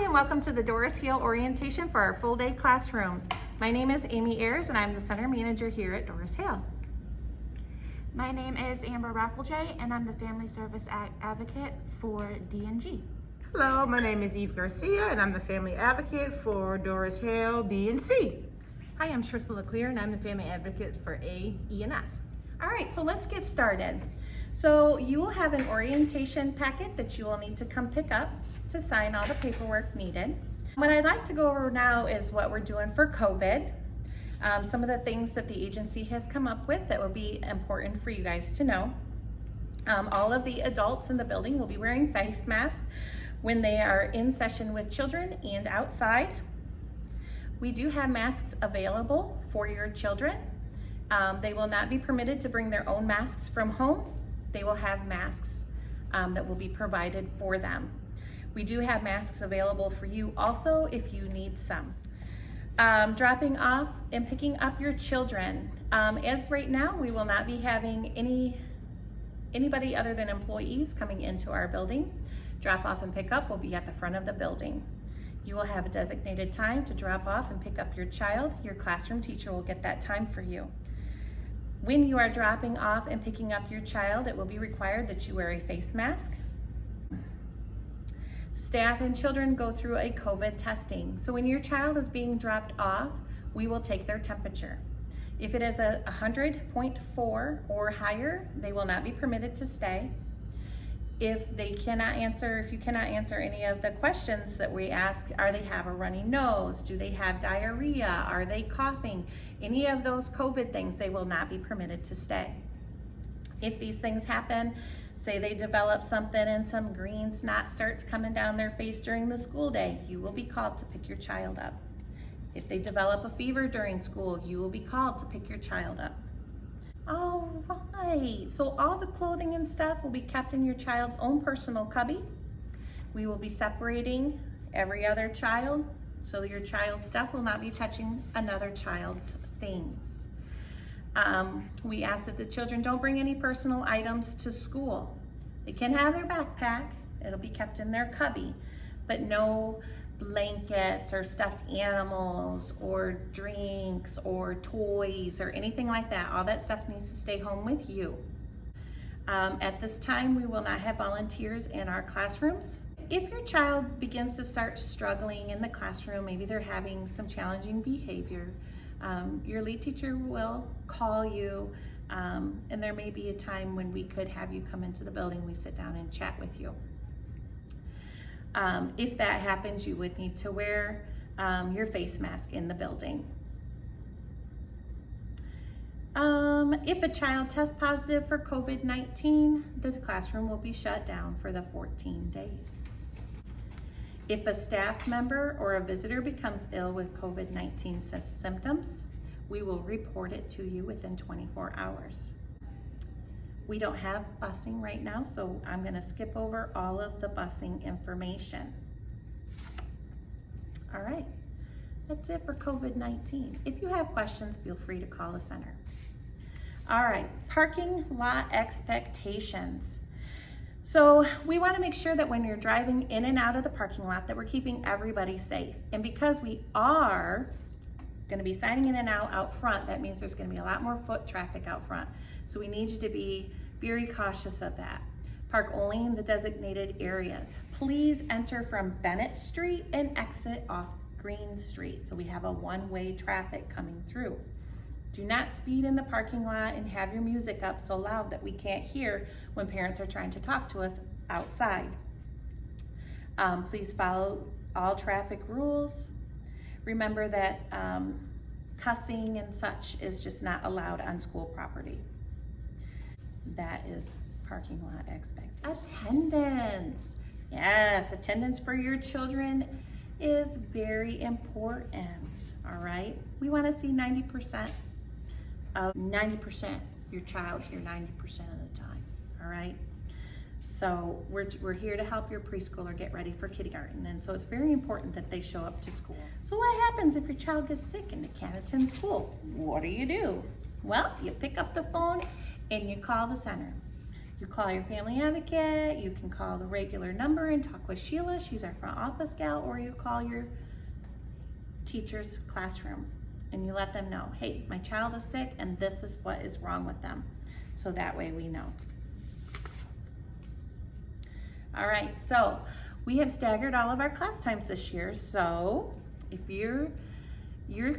and welcome to the Doris Hale orientation for our full day classrooms. My name is Amy Ayers and I'm the center manager here at Doris Hale. My name is Amber RappleJ and I'm the family service advocate for D&G. Hello, my name is Eve Garcia and I'm the family advocate for Doris Hale, B and C. Hi, I'm Trisha LeClaire and I'm the family advocate for A, E, and F. All right, so let's get started. So you will have an orientation packet that you will need to come pick up to sign all the paperwork needed. What I'd like to go over now is what we're doing for COVID. Some of the things that the agency has come up with that will be important for you guys to know. All of the adults in the building will be wearing face masks when they are in session with children and outside. We do have masks available for your children. They will not be permitted to bring their own masks from home. They will have masks that will be provided for them. We do have masks available for you also if you need some. Dropping off and picking up your children. As right now, we will not be having anybody other than employees coming into our building. Drop off and pick up will be at the front of the building. You will have a designated time to drop off and pick up your child. Your classroom teacher will get that time for you. When you are dropping off and picking up your child, it will be required that you wear a face mask. Staff and children go through a COVID testing. So when your child is being dropped off, we will take their temperature. If it is a 100.4 or higher, they will not be permitted to stay. If you cannot answer any of the questions that we ask, are they have a runny nose? Do they have diarrhea? Are they coughing? Any of those COVID things, they will not be permitted to stay. If these things happen, say they develop something and some green snot starts coming down their face during the school day, you will be called to pick your child up. If they develop a fever during school, you will be called to pick your child up. All right, so all the clothing and stuff will be kept in your child's own personal cubby. We will be separating every other child, so your child's stuff will not be touching another child's things. We ask that the children don't bring any personal items to school. They can have their backpack, it'll be kept in their cubby, but no blankets or stuffed animals or drinks or toys or anything like that. All that stuff needs to stay home with you. At this time, we will not have volunteers in our classrooms. If your child begins to start struggling in the classroom, maybe they're having some challenging behavior, your lead teacher will call you, and there may be a time when we could have you come into the building, we sit down and chat with you. If that happens, you would need to wear your face mask in the building. If a child tests positive for COVID-19, the classroom will be shut down for the 14 days. If a staff member or a visitor becomes ill with COVID-19 symptoms, we will report it to you within 24 hours. We don't have busing right now, so I'm going to skip over all of the busing information. All right, that's it for COVID-19. If you have questions, feel free to call the center. All right, parking lot expectations. So we want to make sure that when you're driving in and out of the parking lot that we're keeping everybody safe. And because we are going to be signing in and out front, that means there's going to be a lot more foot traffic out front. So we need you to be very cautious of that. Park only in the designated areas. Please enter from Bennett Street and exit off Green Street. So we have a one-way traffic coming through. Do not speed in the parking lot and have your music up so loud that we can't hear when parents are trying to talk to us outside. Please follow all traffic rules. Remember that cussing and such is just not allowed on school property. That is parking lot attendance. Yes, attendance for your children is very important, all right? We wanna see 90% your child here 90% of the time, all right? So we're here to help your preschooler get ready for kindergarten, and so it's very important that they show up to school. So what happens if your child gets sick and they can't attend school? What do? Well, you pick up the phone and you call the center. You call your family advocate, you can call the regular number and talk with Sheila, she's our front office gal, or you call your teacher's classroom and you let them know, hey, my child is sick and this is what is wrong with them. So that way we know. All right, so we have staggered all of our class times this year. So if your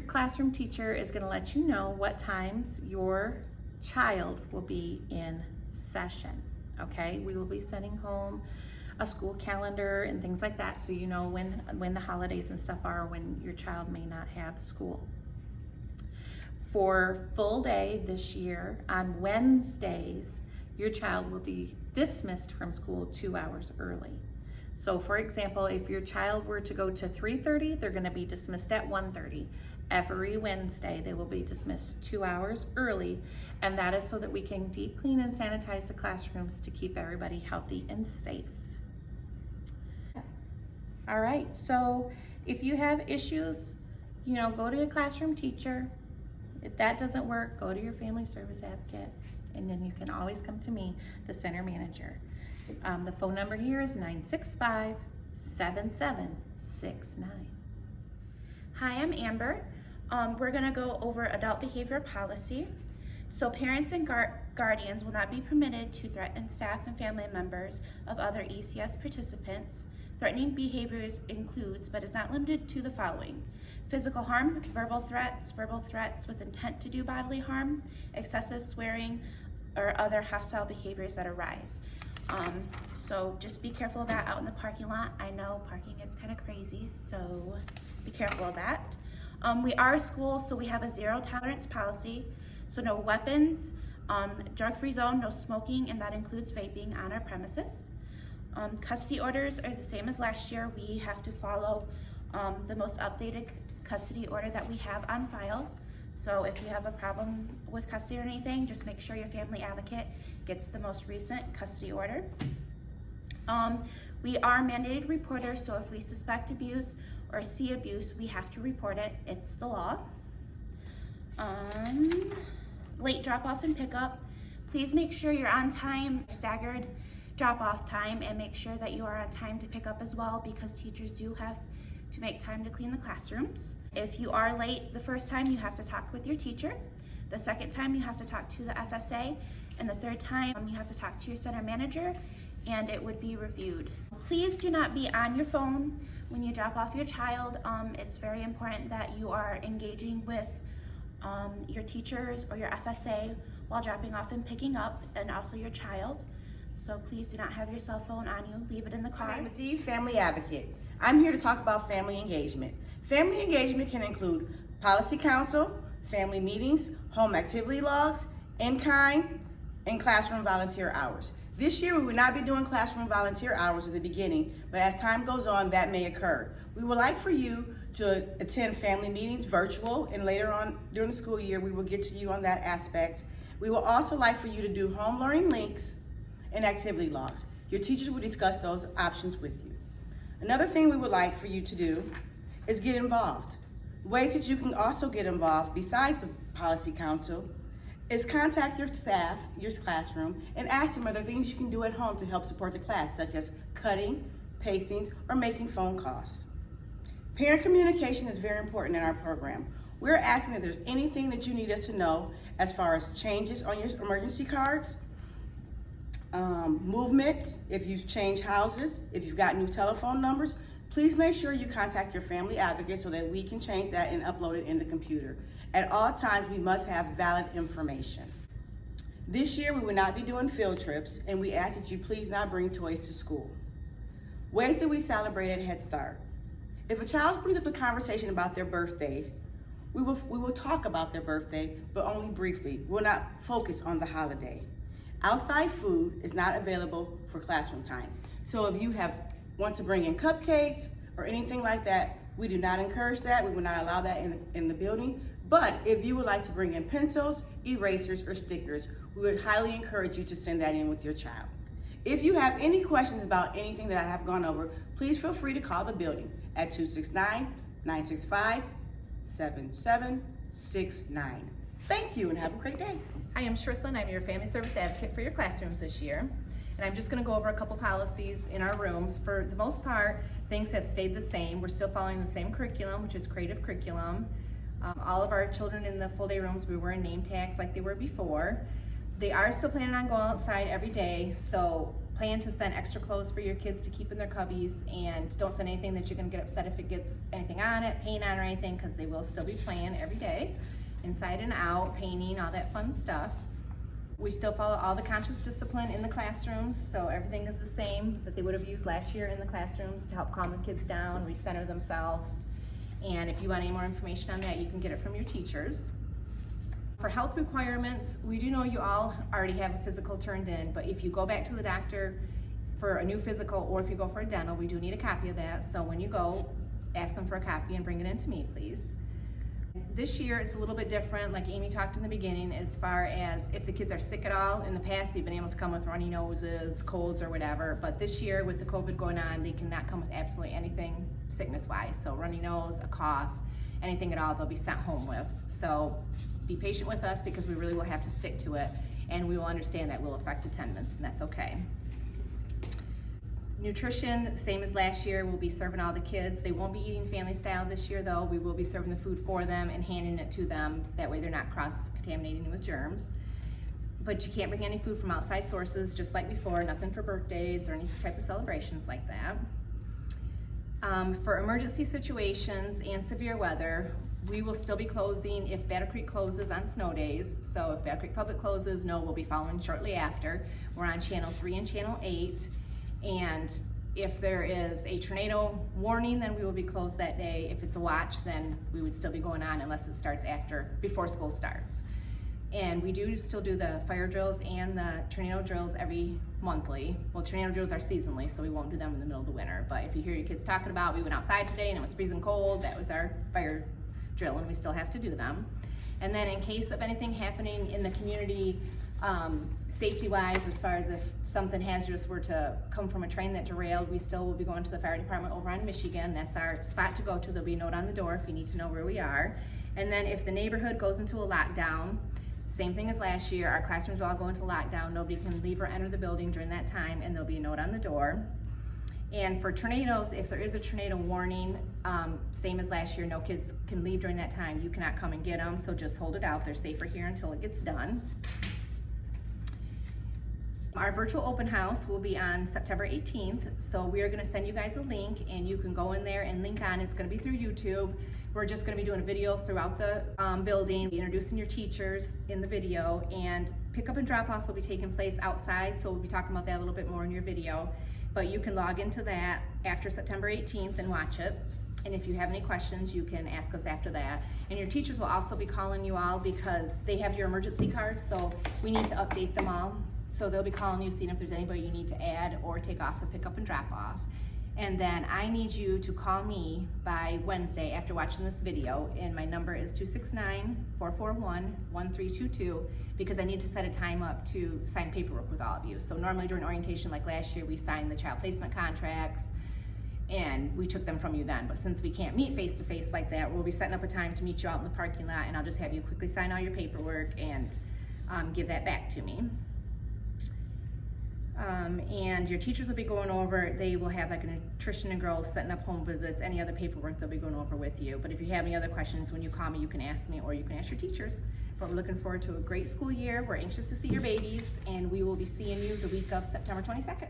classroom teacher is gonna let you know what times your child will be in session, okay? We will be sending home a school calendar and things like that, so you know when the holidays and stuff are, when your child may not have school. For full day this year, on Wednesdays, your child will be dismissed from school 2 hours early. So for example, if your child were to go to 3:30, they're gonna be dismissed at 1:30. Every Wednesday, they will be dismissed 2 hours early, and that is so that we can deep clean and sanitize the classrooms to keep everybody healthy and safe. All right, so if you have issues, you know, go to your classroom teacher. If that doesn't work, go to your family service advocate, and then you can always come to me, the center manager. The phone number here is 965-7769. Hi, I'm Amber. We're gonna go over adult behavior policy. So parents and guardians will not be permitted to threaten staff and family members of other ECS participants. Threatening behaviors includes, but is not limited to, the following: physical harm, verbal threats with intent to do bodily harm, excessive swearing, or other hostile behaviors that arise. So just be careful of that out in the parking lot. I know parking gets kind of crazy, so be careful of that. We are a school, so we have a zero tolerance policy. So no weapons, drug-free zone, no smoking, and that includes vaping on our premises. Custody orders are the same as last year. We have to follow the most updated custody order that we have on file. So if you have a problem with custody or anything, just make sure your family advocate gets the most recent custody order. We are mandated reporters, so if we suspect abuse or see abuse, we have to report it. It's the law. Late drop-off and pickup. Please make sure you're on time, staggered drop-off time, and make sure that you are on time to pick up as well, because teachers do have to make time to clean the classrooms. If you are late the first time, you have to talk with your teacher. The second time, you have to talk to the FSA. And the third time, you have to talk to your center manager, and it would be reviewed. Please do not be on your phone when you drop off your child. It's very important that you are engaging with your teachers or your FSA while dropping off and picking up, and also your child. So please do not have your cell phone on you. Leave it in the car. My name is Eve, family advocate. I'm here to talk about family engagement. Family engagement can include policy council, family meetings, home activity logs, in-kind, and classroom volunteer hours. This year, we will not be doing classroom volunteer hours at the beginning, but as time goes on, that may occur. We would like for you to attend family meetings virtual, and later on during the school year, we will get to you on that aspect. We will also like for you to do home learning links and activity logs. Your teachers will discuss those options with you. Another thing we would like for you to do is get involved. Ways that you can also get involved besides the policy council is contact your staff, your classroom, and ask them are there things you can do at home to help support the class, such as cutting, pacings, or making phone calls. Parent communication is very important in our program. We're asking if there's anything that you need us to know as far as changes on your emergency cards, movement, if you've changed houses, if you've got new telephone numbers, please make sure you contact your family advocate so that we can change that and upload it in the computer. At all times, we must have valid information. This year, we will not be doing field trips, and we ask that you please not bring toys to school. Ways that we celebrate at Head Start. If a child brings up a conversation about their birthday, we will talk about their birthday, but only briefly. We'll not focus on the holiday. Outside food is not available for classroom time. So if you want to bring in cupcakes or anything like that, we do not encourage that. We will not allow that in the building. But if you would like to bring in pencils, erasers, or stickers, we would highly encourage you to send that in with your child. If you have any questions about anything that I have gone over, please feel free to call the building at 269-965-7769. Thank you and have a great day. Hi, I'm Shrislin. I'm your family service advocate for your classrooms this year. And I'm just gonna go over a couple policies in our rooms. For the most part, things have stayed the same. We're still following the same curriculum, which is creative curriculum. All of our children in the full day rooms, we wear name tags like they were before. They are still planning on going outside every day, so plan to send extra clothes for your kids to keep in their cubbies, and don't send anything that you're gonna get upset if it gets anything on it, paint on or anything, because they will still be playing every day, inside and out, painting, all that fun stuff. We still follow all the conscious discipline in the classrooms, so everything is the same that they would have used last year in the classrooms to help calm the kids down, recenter themselves. And if you want any more information on that, you can get it from your teachers. For health requirements, we do know you all already have a physical turned in, but if you go back to the doctor for a new physical, or if you go for a dental, we do need a copy of that. So when you go, ask them for a copy and bring it in to me, please. This year it's a little bit different, like Amy talked in the beginning, as far as if the kids are sick at all. In the past, they've been able to come with runny noses, colds, or whatever, but this year with the COVID going on, they cannot come with absolutely anything sickness-wise. So runny nose, a cough, anything at all, they'll be sent home with. So be patient with us, because we really will have to stick to it, and we will understand that will affect attendance, and that's okay. Nutrition, same as last year, we'll be serving all the kids. They won't be eating family style this year though. We will be serving the food for them and handing it to them. That way they're not cross-contaminating with germs. But you can't bring any food from outside sources, just like before, nothing for birthdays or any type of celebrations like that. For emergency situations and severe weather, we will still be closing if Battle Creek closes on snow days. So if Battle Creek Public closes, no, we'll be following shortly after. We're on channel 3 and channel 8. And if there is a tornado warning, then we will be closed that day. If it's a watch, then we would still be going on unless it starts before school starts. And we do still do the fire drills and the tornado drills every monthly. Well, tornado drills are seasonally, so we won't do them in the middle of the winter. But if you hear your kids talking about, we went outside today and it was freezing cold, that was our fire drill, and we still have to do them. And then in case of anything happening in the community, safety-wise, as far as if something hazardous were to come from a train that derailed, we still will be going to the fire department over on Michigan. That's our spot to go to. There'll be a note on the door if you need to know where we are. And then if the neighborhood goes into a lockdown, same thing as last year, our classrooms will all go into lockdown. Nobody can leave or enter the building during that time, and there'll be a note on the door. And for tornadoes, if there is a tornado warning, same as last year, no kids can leave during that time. You cannot come and get them, so just hold it out. They're safer here until it gets done. Our virtual open house will be on September 18th, so we are going to send you guys a link, and you can go in there and link on. It's going to be through YouTube. We're just going to be doing a video throughout the building, introducing your teachers in the video, and pick up and drop off will be taking place outside, so we'll be talking about that a little bit more in your video. But you can log into that after September 18th and watch it. And if you have any questions, you can ask us after that. And your teachers will also be calling you all, because they have your emergency cards, so we need to update them all. So they'll be calling you, seeing if there's anybody you need to add or take off for pick up and drop off. And then I need you to call me by Wednesday after watching this video, and my number is 269-441-1322, because I need to set a time up to sign paperwork with all of you. So normally during orientation, like last year, we signed the child placement contracts and we took them from you then. But since we can't meet face-to-face like that, we'll be setting up a time to meet you out in the parking lot, and I'll just have you quickly sign all your paperwork and give that back to me. And your teachers will be going over, they will have like a nutrition and girls setting up home visits, any other paperwork they'll be going over with you. But if you have any other questions, when you call me, you can ask me or you can ask your teachers. But we're looking forward to a great school year. We're anxious to see your babies, and we will be seeing you the week of September 22nd.